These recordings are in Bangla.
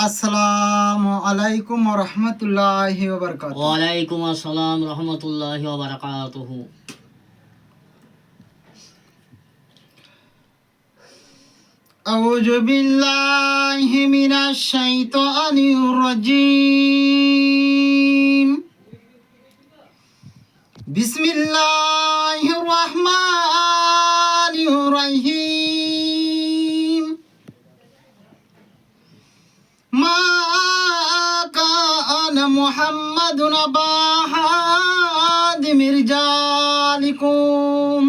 আসসালামু আলাইকুম ওয়া রাহমাতুল্লাহি ওয়া বারাকাতুহু। ওয়ালাইকুম আসসালাম রহমতুল্লাহি ওয়া বারাকাতুহু। আউযু বিল্লাহি মিনাশ শাইতানির রাজীম। বিসমিল্লাহির রাহমানির রাহিম। মা কানা মুহাম্মাদুন আবা আহাদিম রিজালিকুম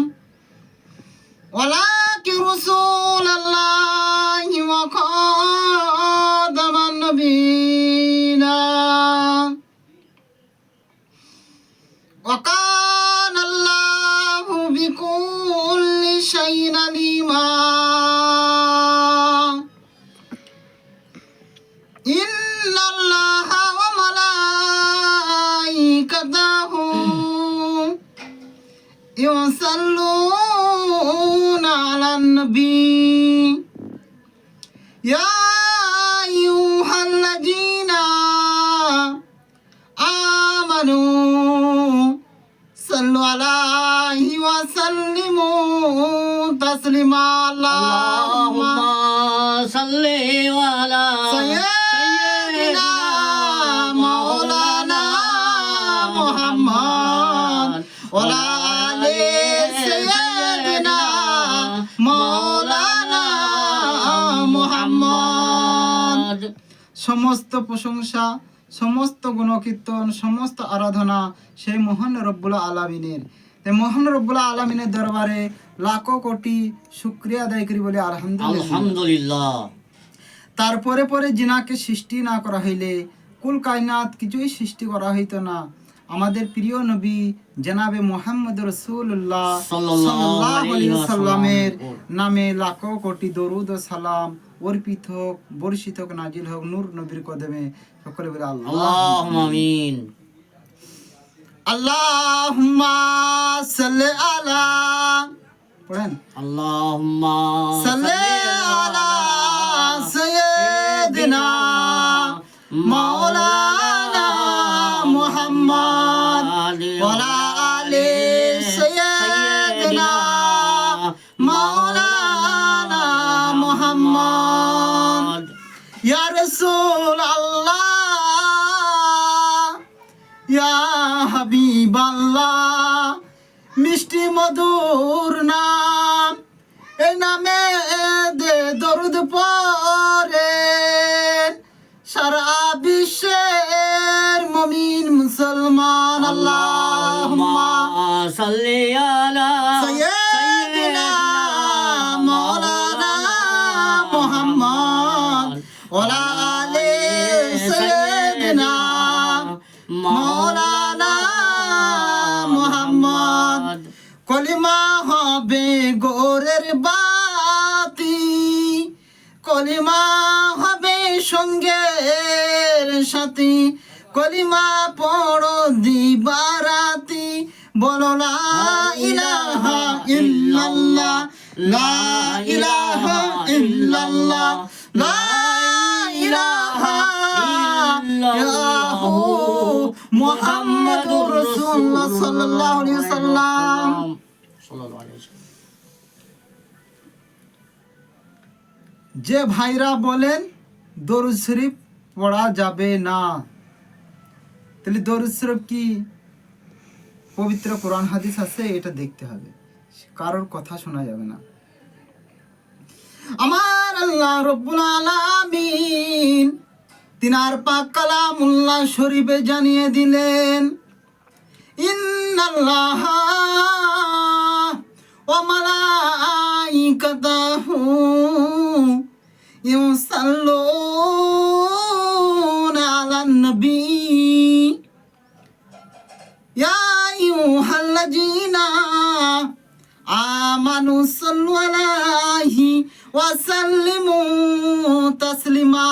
ওয়ালাকিন রাসূলুল্লাহি ওয়া খাতামান নাবিয়্যিনা ওয়া কানা আল্লাহু বিকুল্লি শাইইন আলিমা। ইন্নাল্লাহা ওয়া মালাইকাতাহু ইউসাল্লুনা আলান নবী ইয়া আইয়ুহাল্লাযীনা আমানু সাল্লু আলাইহি ওয়া সাল্লিমু তাসলিমা। আল্লাহুম্মা সাল্লি আলা সাইয়্যিদিনা মাওলানা মুহাম্মদ ওয়া আলা আলি সাইয়্যিদিনা মাওলানা মুহাম্মদ। সমস্ত প্রশংসা, সমস্ত গুণকীর্তন, সমস্ত আরাধনা সেই মহান রব্বুল আলামিনের। তাই মহান রব্বুল আলামিনের দরবারে লাখো কোটি শুকরিয়া আদায় করি বলি আলহামদুলিল্লাহ। তারপরে পরে জিনাকে সৃষ্টি না করা হইলে কুল কায়নাত কিছুই সৃষ্টি করা হইতো না। আমাদের প্রিয় নবী জনাবে মুহাম্মদ রাসূলুল্লাহ সাল্লাল্লাহু আলাইহি ওয়াসাল্লামের নামে লাখো কোটি দরুদ ও সালাম অর্পিত হোক, বর্ষিত হোক, নাজিল হোক নূর নবীর কদমে। সকলে বলে আল্লাহুম্মা আমিন। আল্লাহুম্মা সাল্লি আলা, পড়েন আল্লাহুম্মা সাল্লি আলা সাইয়্যিদিনা মাওলানা মুহাম্মদ ওয়া আলা আলি সাইয়্যিদিনা মাওলানা মুহাম্মদ। ইয়া রাসূল আল্লাহ, ইয়া হাবিবাল্লাহ, মিষ্টি মধুর নাম, এই নামে দে দরুদ পড়ে সারা বিশ্বের মুমিন মুসলমান। আল্লাহুম্মা সাল্লি আলা সাইয়্যিদিনা মাওলানা মুহাম্মদ ওয়া আলা আলি সাইয়্যিদিনা মাওলানা মুহাম্মদ। কলিমা হবে গোরের বাতি, কলিমা হবে সঙ্গের সাথী, কলিমা পড়ো দিবারাতি, বলো লা ইলাহা ইল্লাল্লাহ, লা ইলাহা ইল্লাল্লাহ, লা ইলাহা ইল্লাল্লাহু মুহাম্মাদুর রাসূলুল্লাহ সাল্লাল্লাহু আলাইহি ওয়াসাল্লাম। যে ভাইরা বলেন দরুদ শরীফ পড়া যাবে না, তাহলে দরুদ শরীফ কি পবিত্র কোরআন হাদিস আছে? এটা দেখতে হবে, কারোর কথা শোনা যাবে না। আমার আল্লাহ রব্বুল আলামিন তিনার পাক কালামুল্লাহ শরীফে জানিয়ে দিলেন, ইন্নাল্লাহা ওয়া মালাইকাতাহু ইউসাল্লুনা আলান নবী ইয়া আইয়ুহাল্লাযীনা আমানু সাল্লু আলাইহি ওয়া সাল্লিমু তাসলিমা।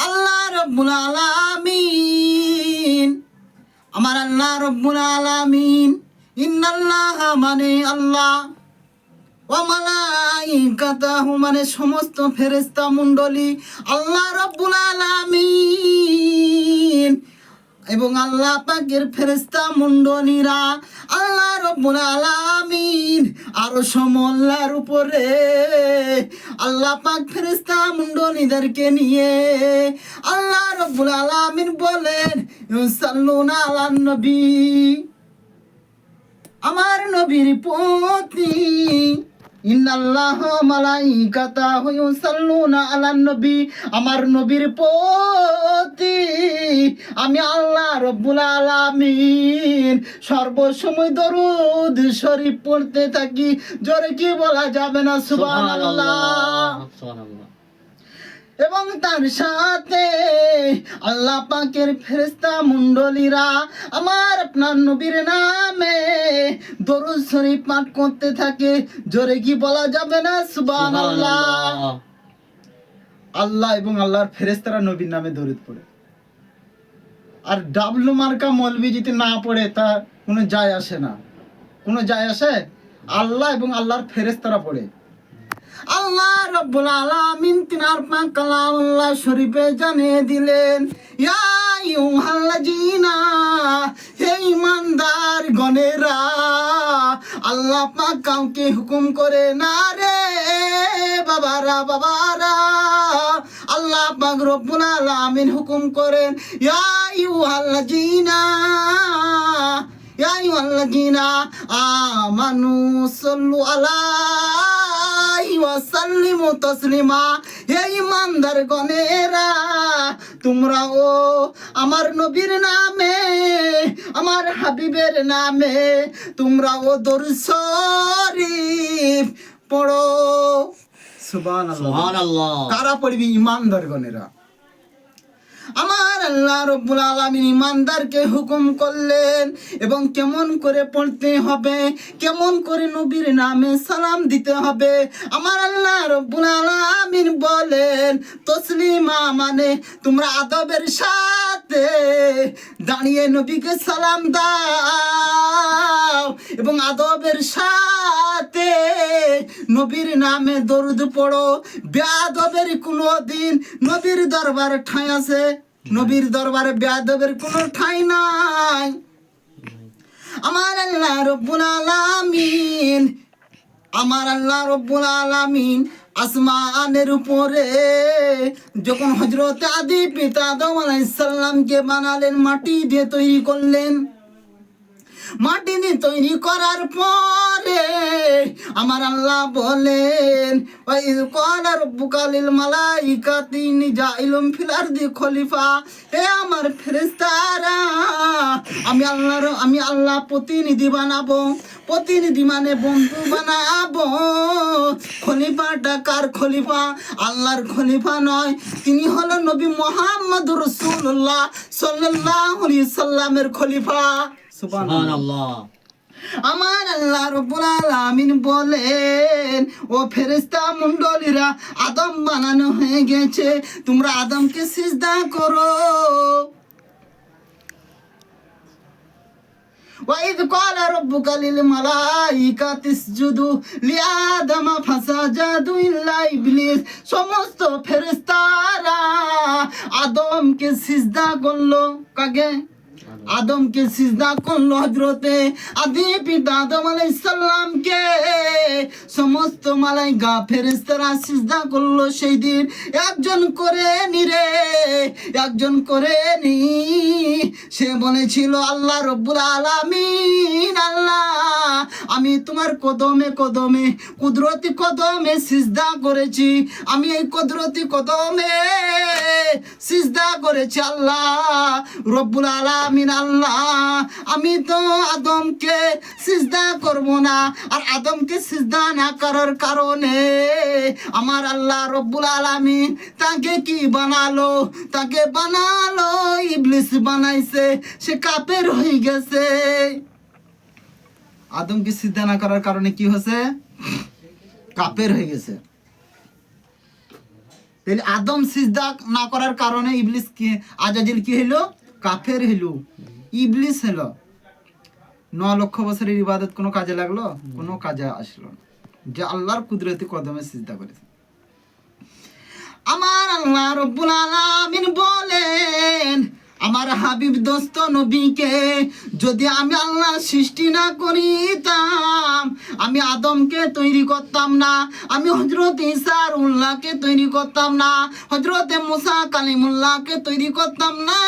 আল্লাহ রব্বুল আলামিন, আমার আল্লাহ রব্বুল আলামিন, ইন্নাল্লাহা মানে আল্লাহ, ওয়া মালাইকাতাহু মানে সমস্ত ফেরেশতা মণ্ডলী, আল্লাহ রাব্বুল আলামিন এবং আল্লাহ পাকের ফেরেশতা মণ্ডলীরা আল্লাহ রাব্বুল আলামিন আরশ মোল্লার উপরে আল্লাহ পাক ফেরেশতা মণ্ডলীদেরকে নিয়ে আল্লাহ রাব্বুল আলামিন বলেন ইউসাল্লুনা আলান নবী, আমার নবীর প্রতি ইন্নাল্লাহ মালাইকাতাহু ইউসাল্লুনা আলান নবী, আমার নবীর প্রতি আমি আল্লাহ রাব্বুল আলামিন সর্বসময় দরুদ শরীফ পড়তে থাকি। জোরে কি বলা যাবে না সুবহানাল্লাহ। সুবহানাল্লাহ। এবং তার সাথে আল্লাহ পাকের ফেরেশতা মণ্ডলীরা আমার আপনার নবীর নামে দরুদ শরীফ পাঠ করতে থাকে। জোরে কি বলা যাবে না সুবহানাল্লাহ। সুবহানাল্লাহ। আল্লাহ এবং আল্লাহর ফেরেশতারা নবীর নামে দরুদ পড়ে, আর ডাবলু মার্কা মৌলবি যদি না পড়ে তা কোনো যায় আসে না, কোনো যায় আসে। আল্লাহ এবং আল্লাহর ফেরেশতারা পড়ে। আল্লাহ রাব্বুল আলামিন তিনার পাক কালামুল্লাহ শরীফে জানিয়ে দিলেন, ইয়া আইয়ুহাল্লাযীনা, হে ঈমানদার গণেরা, আল্লাহ পাক কাউকে হুকুম করে না রে বাবারা, আল্লাহ পাক রব্বুল আলামিন হুকুম করেন, ইয়া আইয়ুহাল্লাযীনা ইয়া আইয়ুহাল্লাযীনা আমানু সাল্লু আলাইহি ওয়া সাল্লিমু তাসলিমা। হে ঈমানদার গণেরা, তোমরাও আমার নবীর নামে, আমার হাবিবের নামে তোমরাও দরুদ শরীফ পড়ো। সুবহানাল্লাহ। সুবহানাল্লাহ। কারা পড়বি? ঈমানদার গণেরা। আমার আল্লাহ রাব্বুল আলামিন ঈমানদারকে হুকুম করলেন এবং কেমন করে পড়তে হবে, কেমন করে নবীর নামে সালাম দিতে হবে। আমার আল্লাহ রাব্বুল আলামিন বলেন তসলিমা মানে তোমরা আদবের সাথে দাঁড়িয়ে নবীকে সালাম দাও এবং আদবের সাথে নবীর নামে দরুদ পড়ো। বেয়াদবের কোনো দিন নবীর দরবারে ঠাঁই আছে? নবীর দরবারে বেয়াদবের কোনো ঠাঁই নাই। আমার আল্লাহ রাব্বুল আলামিন, আমার আল্লাহ রাব্বুল আলামিন আসমানের উপরে যখন হযরত আদি পিতা আদম আলাইহিস সালামকে বানালেন, মাটি দিয়ে তৈরি করলেন। মাটি দিয়ে তৈরি করার পরে আমার আল্লাহ বলেন, ওয়াইয ক্বালা রাব্বুকা লিল মালাইকাতি ইন্নী জাইলুম ফিল আরদি খলিফা। হে আমার ফেরেশতারা, আমি আল্লাহ প্রতিনিধি বানাবো। প্রতিনিধি মানে বন্ধু বানাবো। খলিফাটা কার খলিফা? আল্লাহর খলিফা নয়, তিনি হলো নবী মুহাম্মদুর রাসূলুল্লাহ সাল্লাল্লাহু আলাইহি সাল্লামের খলিফা। সুবহানাল্লাহ। আমার আল্লাহ রাব্বুল আলামিন বলেন, ও ফেরেশতা মণ্ডলীরা, আদম বানানো হয়ে গেছে, তোমরা আদমকে সিজদা করো। وَإِذْ قَالَ رَبُّكَ لِلْمَلَائِكَةِ اسْجُدُوا لِآدَمَ فَسَجَدُوا إِلَّا إِبْلِيسَ। সমস্ত ফেরেশতারা আদমকে সিজদা করলো। কাকে? আদমকে সিজদা করলো হযরতে আদি পিতা আদম আলাইহিস সালামকে। সমস্ত মালাইকা ফেরেশতারা সিজদা করলো। সেই দিন একজন করে নি রে, একজন করে নি। সে বলেছিল, আল্লাহ রাব্বুল আলামিন, আল্লাহ আমি তোমার কদমে কদমে কুদরতি কদমে সিজদা করেছি, আমি এই কুদরতি কদমে সিজদা করেছি। আল্লাহ রাব্বুল আলামিন, আল্লাহ আমি তো আদমকে সিজদা করব না, আর আদমকে সিজদা না করার কারণে আমার আল্লাহ রাব্বুল আলামিন তাকে কি বানালো? তাকে বানালো ইবলিস বানাইছে, সে কাফের হয়ে গেছে। আদমকে সিজদা না করার কারণে কি হয়েছে? কাফের হয়ে গেছে। তাহলে আদম সিজদা না করার কারণে ইবলিস কি, আজাজিল কি হলো? কাফের হলো, ইবলিস হলো। 9 লক্ষ বছরের ইবাদত কোনো কাজে লাগলো? কোনো কাজে আসলো না। যে আল্লাহর কুদরতি কদমে সিজদা করেছে। আমার আল্লাহ রব্বুল আলামিন বলেন, আমার হাবিব দোস্ত নবীকে যদি আমি আল্লাহ সৃষ্টি না করিতাম, আমি আদমকে তৈরি করতাম না, আমি হযরত ঈসা উল্লাহকে তৈরি করতাম না, হযরত মুসা কালিমুল্লাহকে তৈরি করতাম না,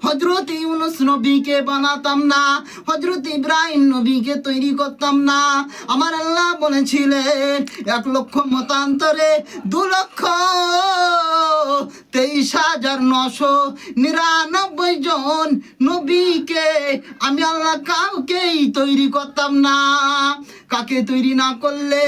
হযরত ইউনূস নবীকে বানাতাম না, হযরত ইব্রাহিম নবীকে তৈরি করতাম না। আমার আল্লাহ বলেছিলেন 1,00,000 মতান্তরে 2,23,999 জন নবীকে আমি আল্লাহ কাউকেই তৈরি করতাম না। কাকে তৈরি না করলে?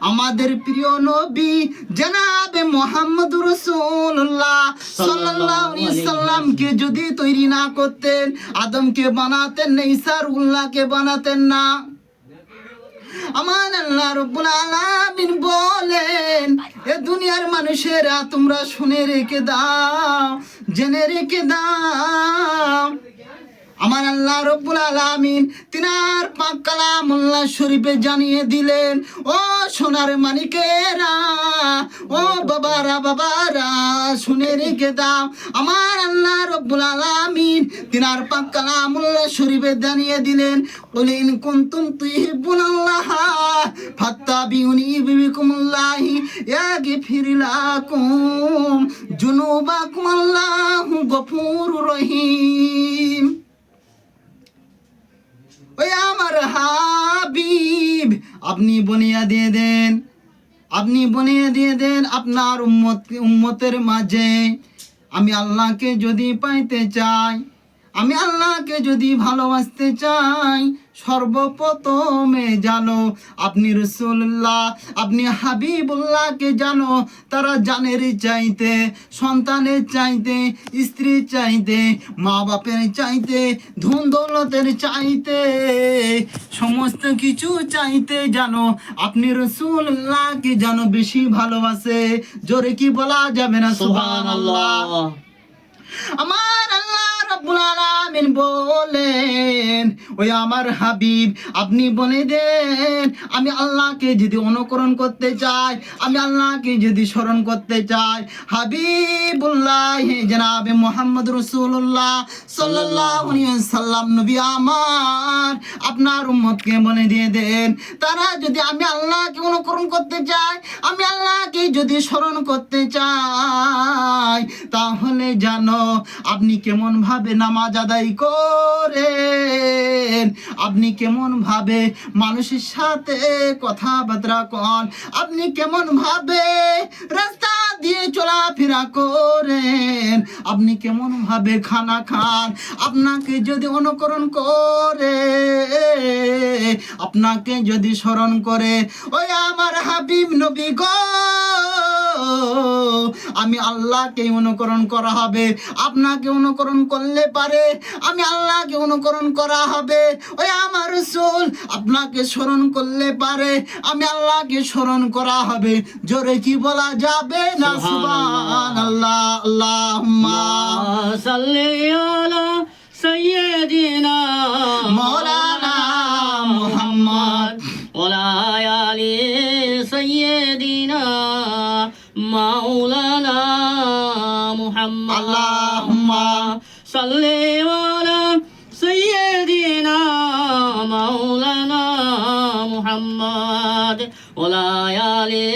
আমাদের প্রিয় নবী জনাবে মুহাম্মদুর রাসূলুল্লাহ সাল্লাল্লাহু আলাইহি সাল্লামকে যদি তৈরি না করতেন, আদমকে বানাতেন না, ঈসা উল্লাহকে বানাতেন না। আমার আল্লাহ রব্বুল আলামিন বলেন, এ দুনিয়ার মানুষেরা তোমরা শুনে রেখে দাও, জেনে রেখে দাও, আমার আল্লাহ রব্বুল আলামিন তিনার পাক কালামুল্লাহ শরীফে জানিয়ে দিলেন, ও সোনার মানিকেরা, ও বাবারা শুনে রেখে দাও। আমার আল্লাহ রব্বুল আলামিন তিনার পাক কালামুল্লাহ শরীফে জানিয়ে দিলেন, কুল ইন কুনতুম তুহিব্বুনাল্লাহ ফাত্তাবিউনি ইউহিব্বুকুমুল্লাহি ইয়াগফির লাকুম যুনুবাকুম আল্লাহু গফুরুর রহিম। ওই আমার হাবিব, আপনি বনিয়া দিয়ে দেন, আপনি বনিয়া দিয়ে দেন আপনার উম্মতের মাঝে। আমি আল্লাহকে যদি পাইতে চাই, আমি আল্লাহকে যদি ভালোবাসতে চাই, সর্বপ্রথমে জানো আপনি রাসূলুল্লাহ, আপনি হাবিবুল্লাহকে জানো। তারা জানের চাইতে, সন্তানের চাইতে, স্ত্রীর চাইতে, মা বাপের চাইতে, ধন দৌলতের চাইতে, সমস্ত কিছু চাইতে জানো আপনি রাসূলুল্লাহকে জানো বেশি ভালোবাসে। জোরে কি বলা যাবে না সুবহানাল্লাহ? আমার আল্লাহ রাব্বুল আলামিন বলেন, ওই আমার হাবিব আপনি বলে দেন, আমি আল্লাহকে যদি অনুকরণ করতে চাই, আমি আল্লাহকে যদি স্মরণ করতে চাই, হাবিবুল্লাহ জনাবে মুহাম্মদ রাসূলুল্লাহ সাল্লাল্লাহু আলাইহি সাল্লাম নবী আমার আপনার উম্মতকে বলে দিয়ে দেন, তারা যদি আমি আল্লাহকে অনুকরণ করতে চাই, আমি আল্লাহকে যদি স্মরণ করতে চাই, তাহলে জানো আপনি কেমন ভাবে নামাজ আদায় করেন, আপনি কেমন ভাবে মানুষের সাথে কথাবার্তা কন, আপনি কেমন ভাবে রাস্তা দিয়ে চলাফেরা করেন, আপনি কেমন ভাবে খানা খান। আপনাকে যদি অনুকরণ করে, আপনাকে যদি স্মরণ করে, ওই আমার হাবিব নবী গো, আমি আল্লাহকে অনুকরণ করা হবে। আপনাকে অনুকরণ করলে পারে আমি আল্লাহকে অনুকরণ করা হবে। ওই আমার রাসূল আপনাকে স্মরণ করলে পারে আমি আল্লাহকে স্মরণ করা হবে। জোরে কি বলা যাবে না সুবহানাল্লাহ? আল্লাহুম্মা সাল্লি আলা সাইয়্যিদিনা মাওলানা মুহাম্মদ ওয়ালা আলি সাইয়্যিদিনা মাওলানা মুহাম্মদ। আল্লাহুম্মা সাল্লি আলা সাইয়্যিদিনা মাওলানা মুহাম্মদ ওয়ালা আলি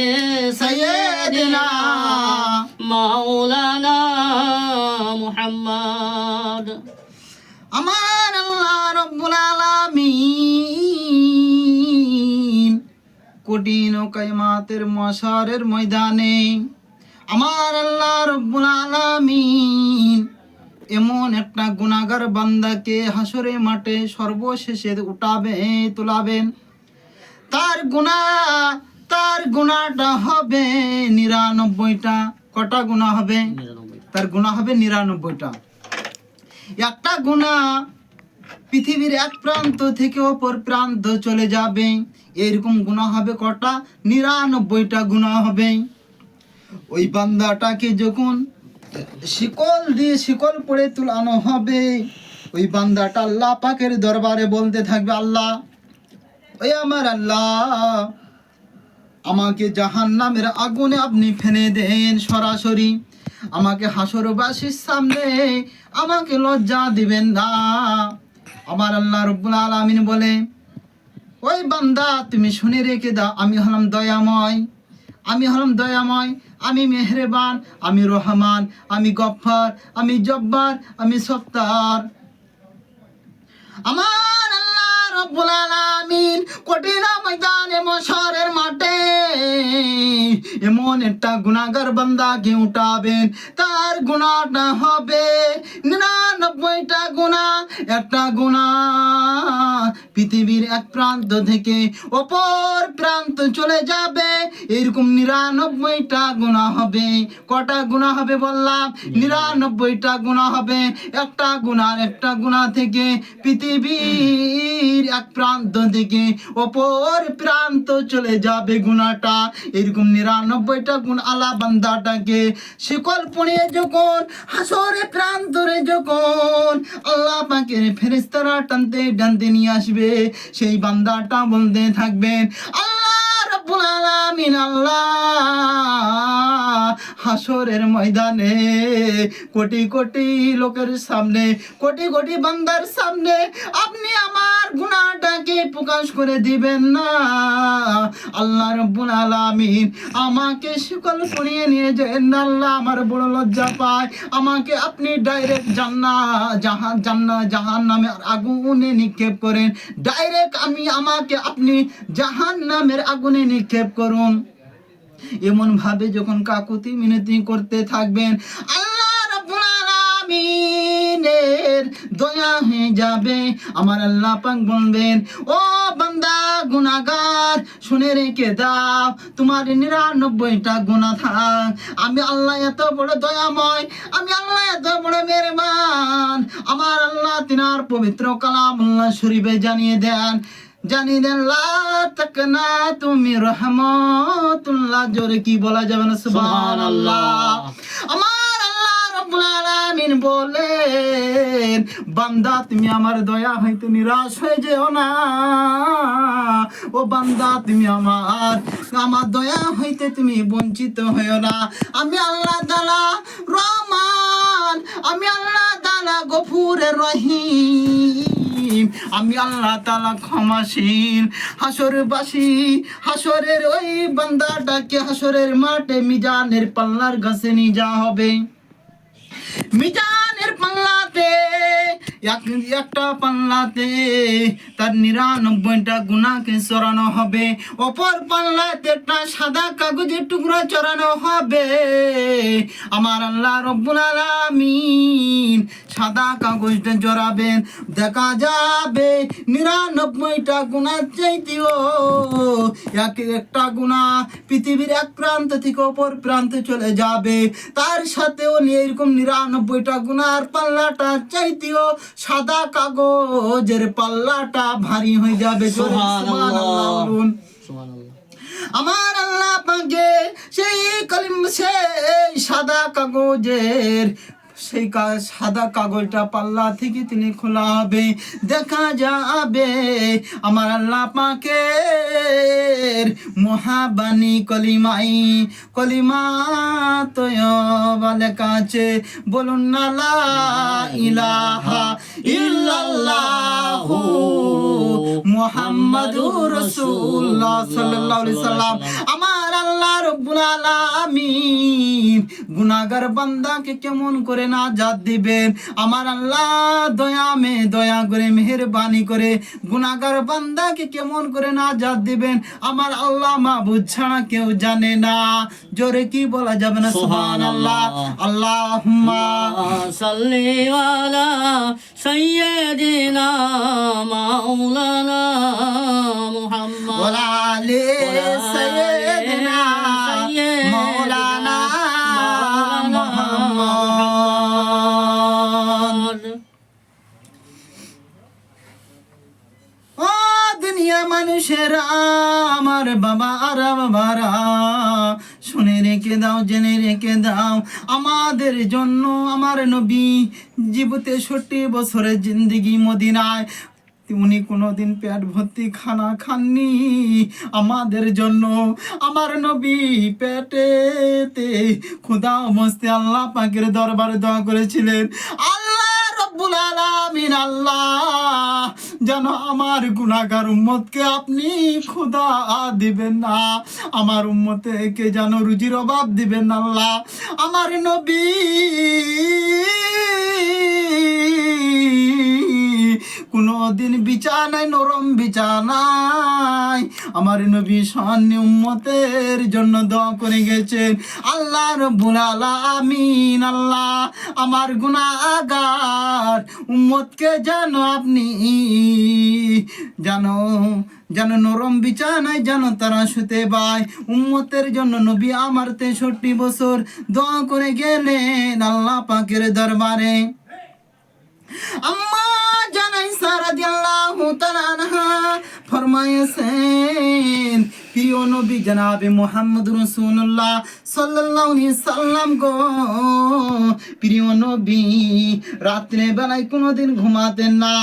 সাইয়্যিদিনা মাওলানা মুহাম্মদ। আমার আল্লাহ রাব্বুল আলামিন কঠিন ও কিয়ামতের মাশারের ময়দানে আমার আল্লাহ রাব্বুল আলামিন এমন একটা গুনাহগার বান্দাকে হাসরের মাঠে সর্বশেষে তোলাবেন। তার গুনাহটা হবে 99টা। কটা গুনাহ হবে? তার গুনাহ হবে 99টা। একটা গুনাহ পৃথিবীর এক প্রান্ত থেকে অপর প্রান্ত চলে যাবে, এরকম গুনাহ হবে কটা? 99টা গুনাহ হবে। ওই বান্দাটাকে যখন শিকল পড়ে তুলানো হবে, ওই বান্দাটা আল্লাহ পাকের দরবারে বলতে থাকবে, আল্লাহ ওই আমার আল্লাহ, আমাকে জাহান্নামের আগুনে আপনি ফেলে দেন সরাসরি, আমাকে হাসরবাসীর সামনে আমাকে লজ্জা দিবেন না। আমার আল্লাহ রব্বুল আলামিন বলে, ওই বান্দা তুমি শুনে রেখে দাও, আমি হলাম দয়াময়, আমি হলাম দয়াময়, আমি মেহেরবান, আমি রহমান, আমি গফফার, আমি জব্বার, আমি সত্তার। আমার আল্লাহ রব্বুল আলামিন কঠিন ময়দানে মশরের মাঠে এমন একটা গুনাহগার বান্দাকে উঠাবেন, তার গুনাহটা হবে 99টা গুনাহ। একটা গুনাহ পৃথিবীর এক প্রান্ত থেকে অপর প্রান্ত চলে যাবে, এরকম 99টা গুনাহ হবে। কটা গুনাহ হবে বললাম? 99টা গুনাহ হবে। একটা গুনাহ থেকে পৃথিবীর এক প্রান্ত থেকে অপর প্রান্ত চলে যাবে গুনাহটা। এরকম 99টা গুণ আলা বান্দাটাকে শিকল পড়িয়ে যখন হাসরে প্রান্তরে যখন আল্লাহ পাকের ফেরেশতারা টানতে নিয়ে আসবে, সেই বান্দাটা বলতে থাকবেন, আল্লাহ রাব্বুল আলামিন, আল্লাহ হাসরের ময়দানে কোটি কোটি লোকের সামনে, কোটি কোটি বান্দার সামনে আপনি আমার গুনাহটাকে প্রকাশ করে দিবেন না। আল্লাহ রাব্বুল আলামিন আমাকে শিকল পরিয়ে নিয়ে যান। আল্লাহ আমার বড় লজ্জা পায়, আমাকে আপনি ডাইরেক্ট জাহান্নামের আগুনে নিক্ষেপ করেন, ডাইরেক্ট আমাকে আপনি জাহান্নামের আগুনে নিক্ষেপ করুন। এমন ভাবে যখন কাকুতি মিনতি করতে থাকবেন, আল্লাহ রাব্বুল আলামিনের দয়া হয়ে যাবে। আমার আল্লাহ পাক বলবেন, ও বান্দা গুনাহগার, শুনে রেখে দাও, তোমার 99টা গুনাহ থাক। আমি আল্লাহ এত বড় দয়াময়, আমি আল্লাহ এত বড় মেহেরবান। আমার আল্লাহ তিনার পবিত্র কালামুল্লাহ শরীফে জানিয়ে দেন, লা তাকনা তুমি রহমাতুল্লাহ। জোরে কি বলা যাবে না? সুবহানাল্লাহ। আমার আল্লাহ রাব্বুল আলামিন বলেন, বান্দা তুমি আমার দয়া হইতে নিরাশ হয়ে যেও না। ও বান্দা তুমি আমার দয়া হইতে তুমি বঞ্চিত হইও না। আমি আল্লাহ তাআলা রহমান, আমি আল্লাহ তাআলা গফুরের রহিম, আমি আল্লাহ তাআলা ক্ষমাশীল। হাসরের ওই বান্দাটাকে হাসরের মাঠে মিজানের পাল্লার কাছে নিয়ে যাওয়া হবে। মিজানের পাল্লাতে একটা পাল্লাতে তার 99টা গুনাহকে চড়ানো হবে, অপর পাল্লাতে একটা সাদা কাগজের টুকরা চড়ানো হবে। আমার আল্লাহ রব্বুল আলামিন সাদা কাগজটা জড়াবেন, দেখা যাবে 99টা গুনাহ চাইতেও একটা গুনাহ পৃথিবীর এক প্রান্ত থেকে অপর প্রান্তে চলে যাবে। তার সাথেও এরকম 99টা গুনার পাল্লাটা চাইতেও সাদা কাগজের পাল্লাটা ভারী হয়ে যাবে। সুবহানাল্লাহ বলুন। আমার আল্লাহ পাকে সেই সাদা কাগজের সাদা কাগজটা পাল্লা থেকে তিনি খোলা হবে, দেখা যাবে আমার আল্লাহ পাকের মহাবাণী কলিমা তয়্যবা লেখা আছে। বলুন না লা ইলাহা ইল্লাল্লাহু মুহাম্মাদুর রাসূলুল্লাহ সাল্লাল্লাহু আলাইহি সাল্লাম। আমার আল্লাহ রব্বুল আলামিন গুনাহগার বান্দাকে কেমন করে নাজাত দিবেন। আমার আল্লাহ দয়া করে মেহেরবানি করে গুনাহগার বান্দাকে কেমন করে নাজাত দিবেন, আমার আল্লাহ মাবুদ ছাড়া কেউ জানে না। জোরে কি বলা যাবে না? সুবহানাল্লাহ। আল্লাহুম্মা সাল্লি আলা সাইয়্যিদিনা মাওলানা মুহাম্মদ ওয়া আলি সাইয়্যিদিনা মাওলানা মুহাম্মদ। ও দুনিয়া মানুষেরা, আমার বাবা আর বাবারা, শুনে রেখে দাও, জেনে রেখে দাও, আমাদের জন্য আমার নবী জীবতে 63 বছরের জিন্দেগি মদিনায় উনি কোনোদিন পেট ভর্তি খানা খাননি আমাদের জন্য। আমার নবী পেটেতে ক্ষুধা অবস্থায় আল্লাহ পাকের দরবারে দোয়া করেছিলেন, আল্লাহ রব্বুল আলামিন, আল্লাহ যেন আমার গুনাহগার উম্মতকে আপনি ক্ষুধা দিবেন না, আমার উম্মতকে যেন রুজির অভাব দিবেন না আল্লাহ। আমার নবী কোনদিন বিছানায়, নরম বিছানায় আমার নবী সান্নি উম্মতের জন্য দোয়া করে গেছেন, আল্লাহ রব্বুল আলামিন, আল্লাহ আমার গুনাহগার উম্মতকে যেন আপনি যেন নরম বিছানায় যেন তারা শুতে পায়। উম্মতের জন্য নবী আমার 63 বছর দোয়া করে গেলেন আল্লাহ পাকের দরবারে। আম্মা জানাই রাদিয়াল্লাহু তাআলা আনহা ফরমায়েছেন, প্রিয় নবী জনাবে মুহাম্মদুর রাসূলুল্লাহ সাল্লাল্লাহু আলাইহি সাল্লাম গো, প্রিয় নবী রাত্রে বেলায় কোনোদিন ঘুমাতেন না।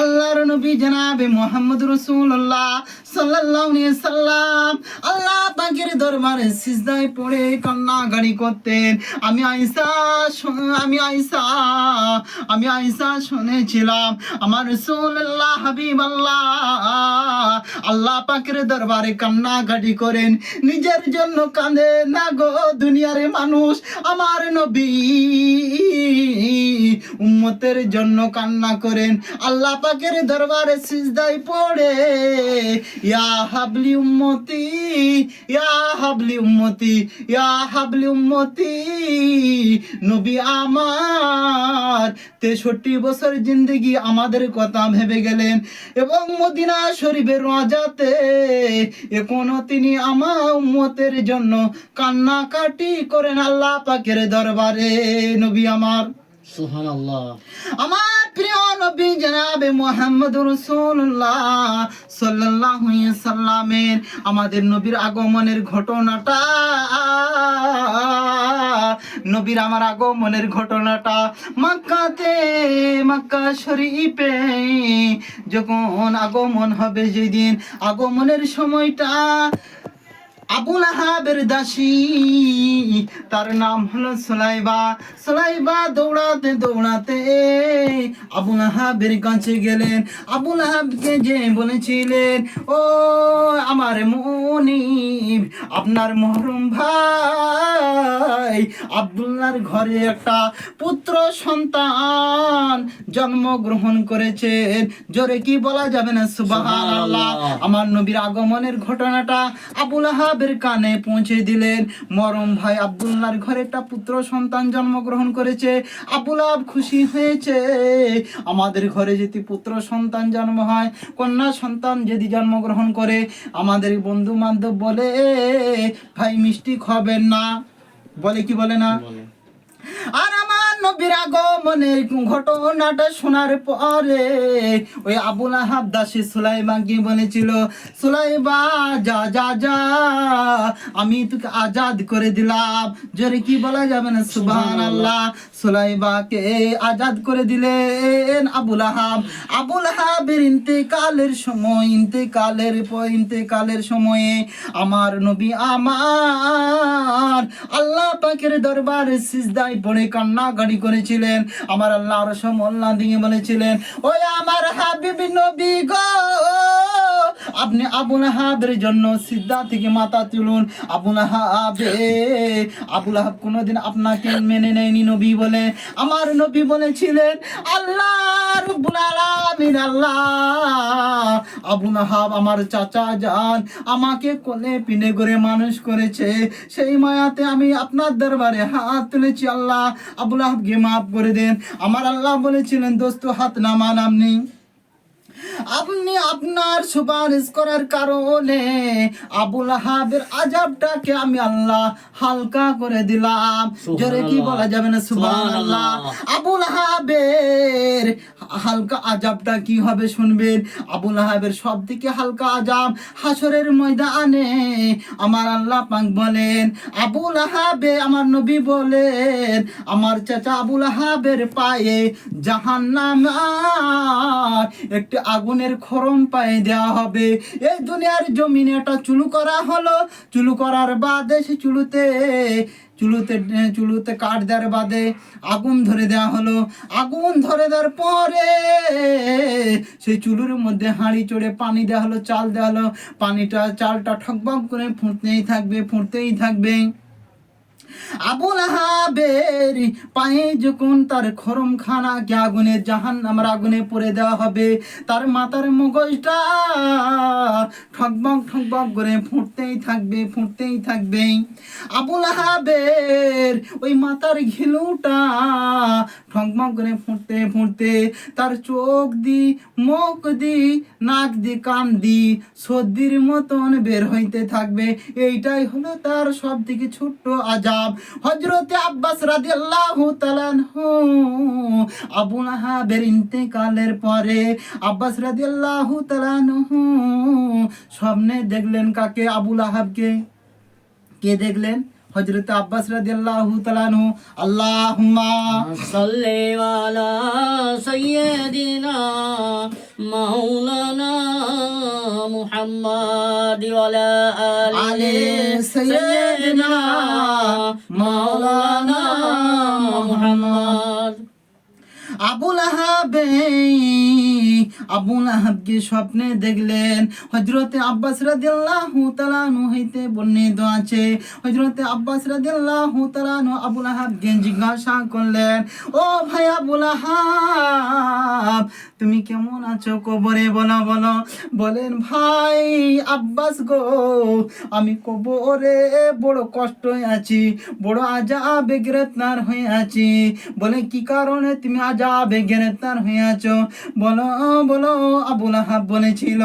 আল্লাহর নবী জনাবে মুহাম্মদুর রাসূলুল্লাহ সাল্লাল্লাহু আলাইহি সাল্লাম আল্লাহ পাকের দরবারে সিজদায় পড়ে কান্নাকাটি করতেন। আমি আয়েশা শুনেছিলাম আমার রাসূলুল্লাহ হাবিবাল্লাহ আল্লাহ পাকের দরবারে কান্নাকাটি করেন, নিজের জন্য কাঁদে না গো দুনিয়ার মানুষ, আমার নবী উম্মতের জন্য কান্না করেন। আল্লাহ পাকের দরবারে সিজদায় পড়ে ইয়া হাবলি উম্মতি, ইয়া হাবলি উম্মতি, ইয়া হাবলি উম্মতি। নবী আমার 63 বছর জিন্দেগি আমাদের কথা ভেবে গেলেন এবং মদিনা শরীফের রাজাতে এখনো তিনি আমার উম্মতের জন্য কান্নাকাটি করেন আল্লাহ পাকের দরবারে। নবী আমার, সুবহানাল্লাহ, আমার প্রিয় নবী জনাবে মুহাম্মদুর রাসূলুল্লাহ সাল্লাল্লাহু আলাইহি সাল্লামের আমাদের নবীর আগমনের ঘটনাটা, নবীর আমার আগমনের ঘটনাটা মক্কা শরীফে যখন আগমন হবে, যেদিন আগমনের সময়টা আবু লাহাবের দাসী, তার নাম হলো সুলাইবা দৌড়াতে দৌড়াতে আবু লাহাবের কাছে গেলেন। আবু লাহাবকে যে বলেছিলেন, ও আমার মুনিব, আপনার মহরম ভাই আব্দুল্লাহর ঘরে একটা পুত্র সন্তান জন্মগ্রহণ করেছেন, জোরে কি বলা যাবে না সুবহানাল্লাহ। আমার নবীর আগমনের ঘটনাটা আবু লাহাব কানে পৌঁছে দিলেন, মরম ভাই আব্দুল্লাহর ঘরে একটা পুত্র সন্তান জন্মগ্রহণ করেছে। আবু লাহাব খুশি হয়েছে, আমাদের ঘরে যদি পুত্র সন্তান জন্ম হয়, কন্যা সন্তান যদি জন্মগ্রহণ করে, আমাদের বন্ধু বান্ধব বলে ভাই মিষ্টি খাবেন না, বলে কি বলে না? আর আমার নবীর আগমনের ঘটনাটা শোনার পরে ওই আবু লাহাব দাসী সুলাইবা গিয়ে বলেছিল, সুলাইবা যা যা যা, আমি তোকে আজাদ করে দিলাম, জোরে কি বলা যাবে না সুবহানাল্লাহ। সুলাইবাকে আজাদ করে দিলেন আবু লাহাবের ইন্তেকালের সময়ে আমার নবী আমার আল্লাহ পাকের দরবারে সিজদায় পড়ে কান্নাকাটি করেছিলেন। আমার আল্লাহ রহমত দিয়ে বলেছিলেন, ওই আমার হাবিব নবী গো, আপনি আবু লাহাবের জন্য সিজদা থেকে মাথা তুলুন। আবু লাহাব কোনোদিন আপনাকে মেনে নেয়নি নবী বলে। আমার নবী বলেছিলেন, আল্লাহ রাব্বুল আলামিন, আল্লাহ আবু লাহাব আমার চাচা জান, আমাকে কোলে পিনে করে মানুষ করেছে, সেই মায়াতে আমি আপনার দরবারে হাত তুলেছি, আল্লাহ আবু লাহাবকে মাফ করে দেন। আমার আল্লাহ বলেছিলেন, দোস্ত হাত নামান, আপনি আপনার সুপারিশ করার কারণে আবু লাহাবের আযাবটাকে আমি আল্লাহ হালকা করে দিলাম, জোরে কি বলা যাবে না সুবহানাল্লাহ। আবু লাহাবের হালকা আযাবটা কি হবে শুনবেন। আবু লাহাবের সবথেকে হালকা আযাব হাসরের ময়দানে আমার আল্লাহ পাক বলেন, আবু লাহাবে, আমার নবী বলেন, আমার চাচা আবু লাহাবের পায়ে জাহান্নাম একটি আগুনের খরম পায়ে দেওয়া হবে। এই দুনিয়ার জমিনে একটা চুলু করা হলো, চুলু করার বাদে সে চুলুতে কাঠ দেওয়ার বাদে আগুন ধরে দেওয়া হলো। আগুন ধরে দেওয়ার পরে সেই চুলুর মধ্যে হাঁড়ি চড়ে পানি দেওয়া হলো, চাল দেওয়া হলো। চালটা ঠকবক করে ফুটতেই থাকবে। আবুল আহাবের পায়ে যখন তার খরম খানাকে জাহান্নামের আগুনে পড়ে দেওয়া হবে, তার মাথার মগজটা ঠকবক করে ফুটতেই থাকবে। আবুল আহাবের ওই মাথার ঘিলুটা ঠকবক করে ফুটতে তার চোখ দি, মুখ দি, নাক দি, কান দি সর্দির মতন বের হইতে থাকবে। এইটাই হলো তার সব থেকে ছোট্ট আযাব। হযরতে আব্বাস রাদিয়াল্লাহু তাআলা আনহু আবু লাহাবের ইন্তেকালের পরে আব্বাস রাদিয়াল্লাহু তাআলা আনহু স্বপ্নে দেখলেন কাকে? আবু লাহাবকে। কে দেখলেন? হযরতে আব্বাস রাদিয়াল্লাহু তাআলা আনহু। আল্লাহুম্মা সাল্লি আলা সাইয়্যিদিনা মাওলানা মুহাম্মাদ ওয়া আলা আলি সাইয়্যিদিনা মাওলানা মুহাম্মাদ। আবু লাহাবকে স্বপ্নে দেখলেন। হযরতে আব্বাস রাদিয়াল্লাহু তাআলা আনহু হইতে বর্ণিত আছে, হযরতে আব্বাস রাদিয়াল্লাহু তাআলা আনহু আবু লাহাবকে জিজ্ঞাসা করলেন, ও ভাই আবু লাহাব, তুমি কেমন আছো? কবরে বলো। বলেন, ভাই আব্বাস গো, আমি কবরে বড় কষ্ট আছি, বড় আযাবে গ্রেফতার হয়ে আছি। বলে, কি কারণে তুমি আযাবে গ্রেফতার হয়ে আছো? বলো। আবু লাহাব বলেছিল,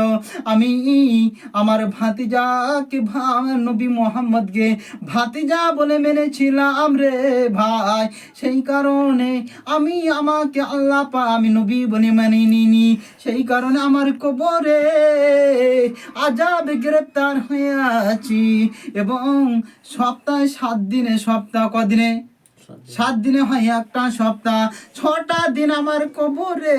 আমি আমার ভাতিজাকে নবী মুহাম্মদকে ভাতিজা বলে মেনেছিলাম রে ভাই, সেই কারণে আমাকে আল্লাহ আমি নবী বলে মানিনি, সেই কারণে আমার কবরে আযাবে গ্রেফতার হয়ে আছি। এবং সপ্তাহে 7 দিনে, সপ্তাহ কদিনে? 7 দিনে হয় একটা সপ্তাহ। 6টা দিন আমার কবরে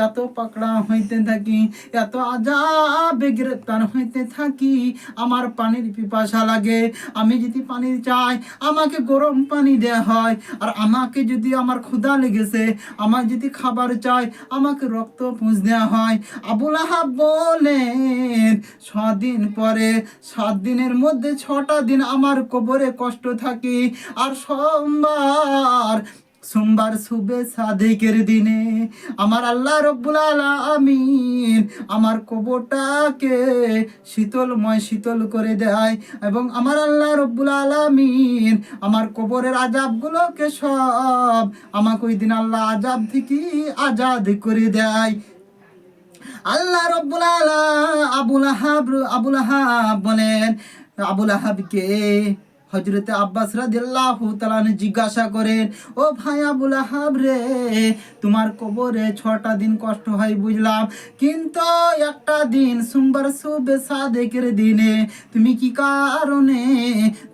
এত পাকড়া হইতে থাকি, এত আযাবে গ্রেফতার হইতে থাকি। আমার পানির পিপাসা লাগে, আমি যদি পানি চাই আমাকে গরম পানি দেয়া হয়, আর আমাকে যদি আমার ক্ষুধা লেগেছে, আমার যদি খাবার চাই আমাকে রক্ত পুঁজ দেওয়া হয়। আবু লাহাব বলেন, 6 দিন পরে 7 দিনের মধ্যে 6টা দিন আমার কবরে কষ্ট থাকি। আর সোমবার সুবে সাদেকের দিনে আমার আল্লাহ রব্বুল আলামিন আমার কবরটাকে শীতল করে দেয়, এবং আমার আল্লাহ রব্বুল আলামিন আমার কবরের আযাবগুলোকে সব আমাকে ওই দিন আল্লাহ আযাব থেকে আজাদ করে দেয়। আল্লাহ রব্বুল আবু লাহাব বলেন, আবু লাহাবকে হযরতে আব্বাস রাদিয়াল্লাহু তাআলা জিজ্ঞাসা করেন, ও ভাই আবু লাহাব রে, তোমার কবরে 6টা দিন কষ্ট হয় বুঝলাম, কিন্তু একটা দিন সোমবার সুবে সাদেকের দিনে তুমি কি কারণে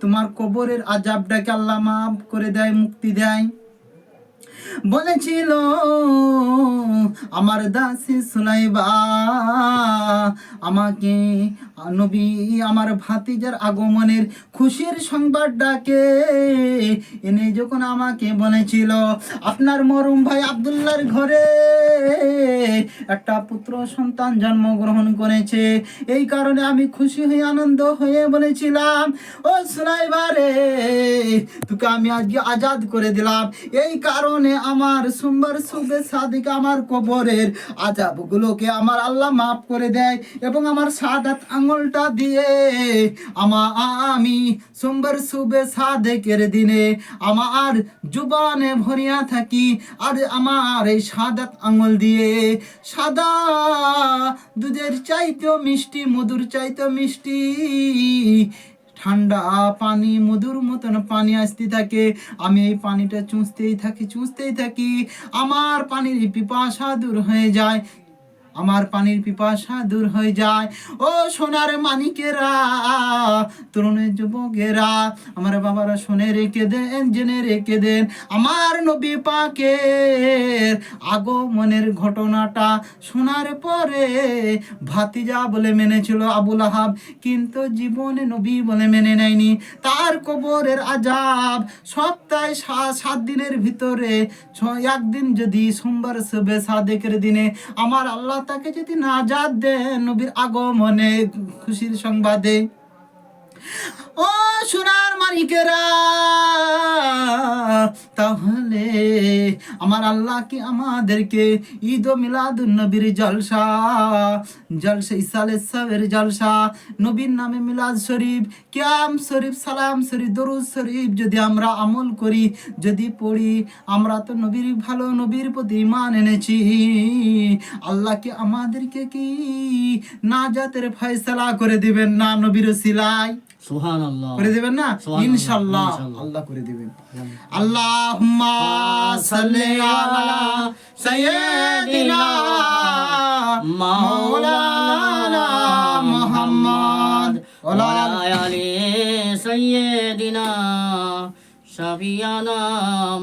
তোমার কবরের আযাবটাকে আল্লাহ মাফ করে দেয়, মুক্তি দেয়? বলেছিল, আমার দাসী সুলাইবা আমাকে নবী আমার ভাতিজার আগমনের খুশির সংবাদটাকে এনে যখন আমাকে বলেছিল, আপনার মরহুম ভাই আব্দুল্লাহর ঘরে একটা পুত্র সন্তান জন্মগ্রহণ করেছে, এই কারণে আমি খুশি হয়ে আনন্দ হয়ে বলেছিলাম, ও সুলাইবা রে, তোকে আমি আজকে আজাদ করে দিলাম। এই কারণে আমার সোমবার সুবে সাদিক আমার কবরের আযাবগুলোকে আমার আল্লাহ মাফ করে দেয়, এবং আমার শাহাদাত আঙ্গুলটা দিয়ে আমি সোমবার সুবে সাদেকের দিনে আমার জুবানে ভরিয়া থাকি। আর আমার এই শাহাদাত আঙ্গুল দিয়ে সাদা দুধের চাইতেও মিষ্টি, মধুর চাইতেও মিষ্টি ঠান্ডা পানি, মধুর মতন পানি আসতে থাকে। আমি এই পানিটা চুষতেই থাকি, আমার পানির পিপাসা দূর হয়ে যায়। আমার পানির পিপাসা দূর হয়ে যায়। ও সোনার মানিকেরা, তরুণের যুবকেরা, আমার বাবারা শুনে রেখে দেন, জেনে রেখে দেন, আমার নবী পাকের আগমনের ঘটনাটা শোনার পরে ভাতিজা বলে মেনেছিল আবুল আহাব, কিন্তু জীবনে নবী বলে মেনে নেয়নি। তার কবরের আযাব সপ্তাহে 7 দিনের ভিতরে একদিন যদি সোমবার শুবে সাদেকের দিনে আমার আল্লাহ তাকে যদি নাজাত দেন নবীর আগমনে খুশির সংবাদে। ও সোনার মানিকেরা, তাহলে আমার আল্লাহ কি আমাদেরকে ঈদ ও মিলাদুন নবীর জলসা ইসালে সাবের জলসা, নবীর নামে মিলাদ শরীফ, কিয়াম শরীফ, সালাম শরীফ, দরুদ শরীফ যদি আমরা আমল করি, যদি পড়ি, আমরা তো নবীর ভালো, নবীর প্রতি ঈমান এনেছি, আল্লাহ কি আমাদেরকে কি নাজাতের ফয়সালা করে দিবেন না নবীর ওসিলায়? সুবহানাল্লাহ। করে দিবেন না? সুবহানাল্লাহ, ইনশাআল্লাহ ইনশাআল্লাহ। আল্লাহ করে দিবেন। আল্লাহুম্মা সাল্লি আলা সাইয়্যিদিনা মাওলানা মুহাম্মদ ওয়া আলা আলি সাইয়্যিদিনা শাফিয়ানা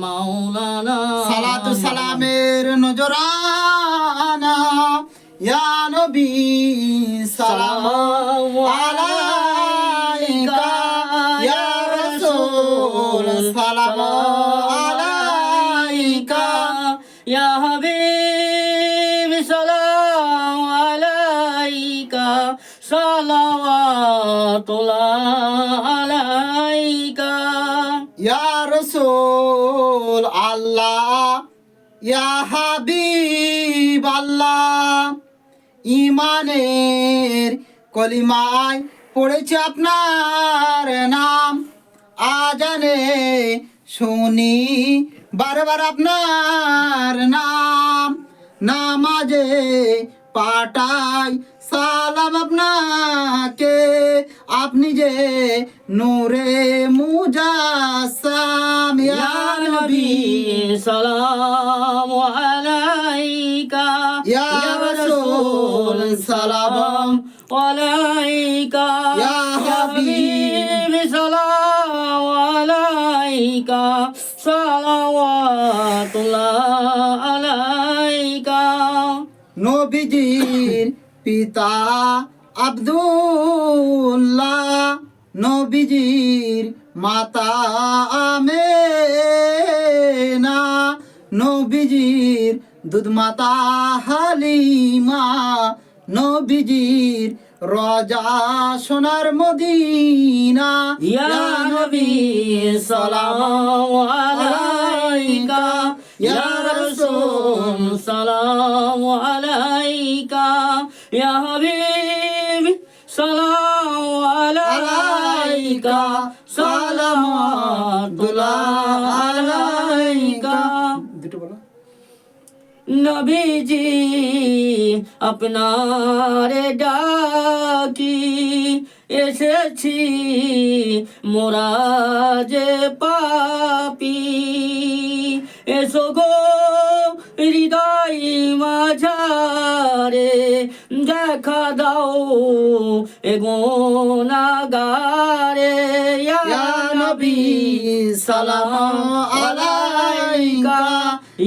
মাওলানা সালাতু সালামের নজরানা ইয়া নবী সালাম আলাইকা ইয়া রাসূল সালাম আলাইকা ইয়া হাবিব সালাম আলাইকা সালাওয়াতুল্লাহ আলাইকা ইয়া রাসূল আল্লাহ ইয়া হাবিব আল্লাহ। ইমানের কলিমায় পড়েছে আপনার নাম, আজানে শুনি বারবার আপনার নাম, নামাজে পাঠাই সালাম আপনাকে, আপনি যে নূরে মুজাসসাম ইয়া নবী সালাম আলাইকা ইয়া রাসূল সালাম আলাইকা ইয়া হাবিব সালাম আলাইকা সালাওয়াতুল্লাহ আলাইকা। নবীজির পিতা আব্দুল্লাহ, নবীজির মাতা আমেনা, নবীজির দুধ মাতা হালিমা, নবীজির রজা সোনার মদিনা ইয়া নবী সালাম আলাইকা ইয়া রাসূল সালাম আলাইকা ইয়া হাবিব সালাম আলাইকা সালাওয়াতুল্লাহ আলাইকা। দুটো বলো। নবীজি আপনার ডাকি এসেছি মোরা যে পাপি, এসো গো হৃদয় মাঝারে দেখা দাও এ গুনাহগারে। ইয়া নবী সালাম আলাইকা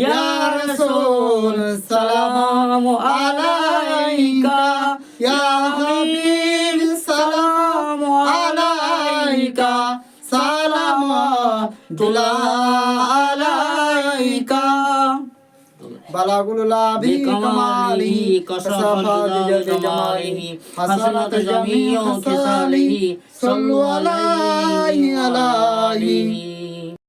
ইয়া রাসূল সালাম আলাইকা ইয়া হাবিব সালাম আলাইকা সালাওয়াতুল্লাহ আলাইকা। বালাগুল্লাহ বিকামালিহি কাসাফাতি জামালিহি হাসানাত জামিউ খিসালিহি সাল্লু আলাইহি আলাইহি